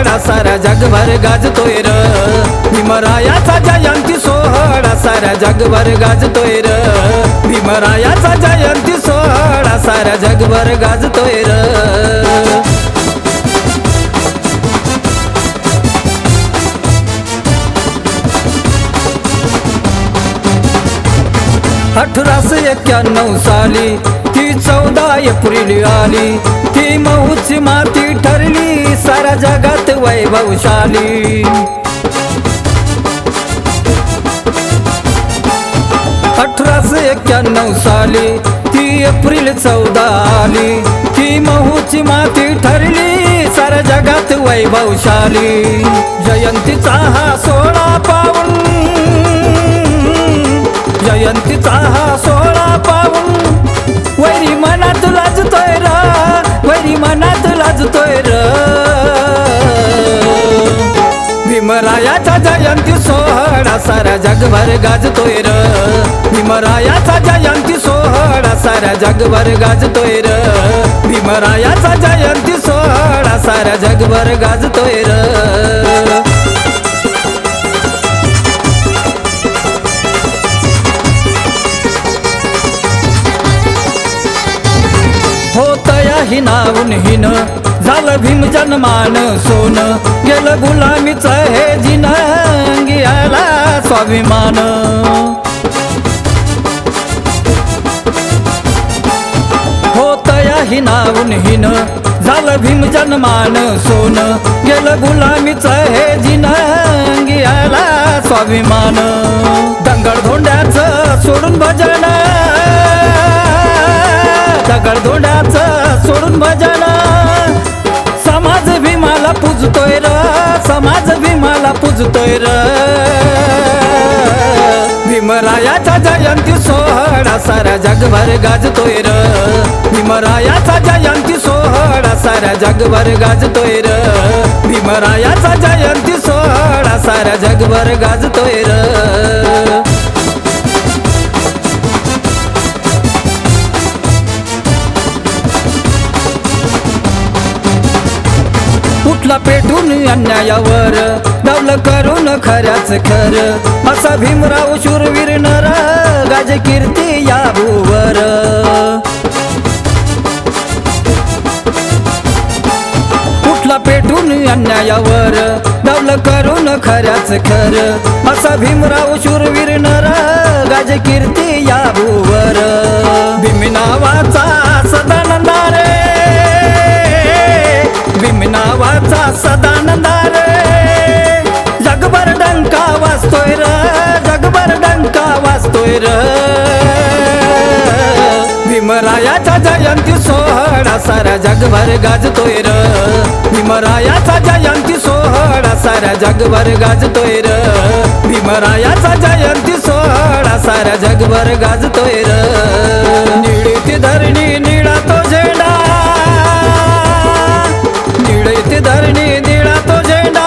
सोहळा साऱ्या जगभर गाजतोय र भीमरायाचा जयंती सोहळा साऱ्या जगभर गाजतोय र भीमरायाचा जयंती सोहळा साऱ्या जगभर गाजतोय र 1891 साली ती 14 एप्रिल आली ती महूची माती ठरली साऱ्या जगात वैभवशाली 1891 साली ती एप्रिल 14 आली ती महूची माती ठरली साऱ्या जगात वैभवशाली जयंतीचा हा सोहळा पाहून जयंतीचा हा सोहळा पाहून वैरी मनात लाजतोय र वैरी मनात लाजतोय र भीमरायाचा जयंती सोहळा साऱ्या जगभर गाजतोय र भीमरायाचा जयंती सोहळा साऱ्या जगभर गाजतोय र भीमरायाचा जयंती सोहळा साऱ्या जगभर गाजतोय र होतया हिनावून हिन झालं भीम जन्मान सोन गेलं गुलामीच हे जिन गियाला स्वाभिमान होतया हिनावून हिन झालं भीम जन्मान सोन गेलं गुलामीच हे जिन गियाला स्वाभिमान दंगल धोंड्याचं सोडून भजन दगडधोंड्याचं सोडून भजन समाज भीमाला पूजतोय र समाज भीमाला पूजतोय र भीमरायाचा जयंती सोहळा साऱ्या जगभर गाजतोय र भीमरायाचा जयंती सोहळा साऱ्या जगभर गाजतोय र भीमरायाचा जयंती सोहळा साऱ्या जगभर गाजतोय र उठला पेटून अन्यायावर डावलं करून खऱ्याच खर असा भीमराव शूरवीर नर गाजे कीर्ती या भूवर उठला पेटून अन्यायावर डावलं करून खऱ्याच खर असा भीमराव शूरवीर नर गाजे कीर्ती या भूवर भीम नावाचा सदानंद रे भीम नावाचा सदानंद रे जगभर डंका वाजतोय र जगभर डंका वाजतोय र भीमरायाचा जयंती सोहळा साऱ्या जगभर गाजतोय र भीमरायाचा जयंती सोहळा साऱ्या जगभर गाजतोय र भीमरायाचा जयंती सोहळा साऱ्या जगभर गाजतोय र निळीती धरणी निळा तो झेंडा निळीती धरणी निळा तो झेंडा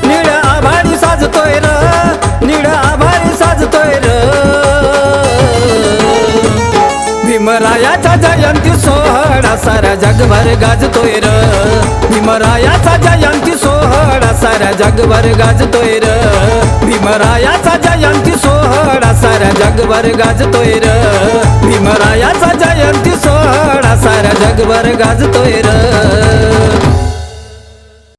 निळ्या आभारी साजतोय र निळ्या आभारी साजतोय र भीमरायाचा जयंती सोहळा साऱ्या जगभर गाजतोय र भीमरायाचा जयंती सोहळा साऱ्या जगभर गाजतोय र भीमरायाचा जयंती सोहळा साऱ्या जगभर गाजतोय र भीमरायाचा जयंती सोहळा साऱ्या जगभर गाजतोय र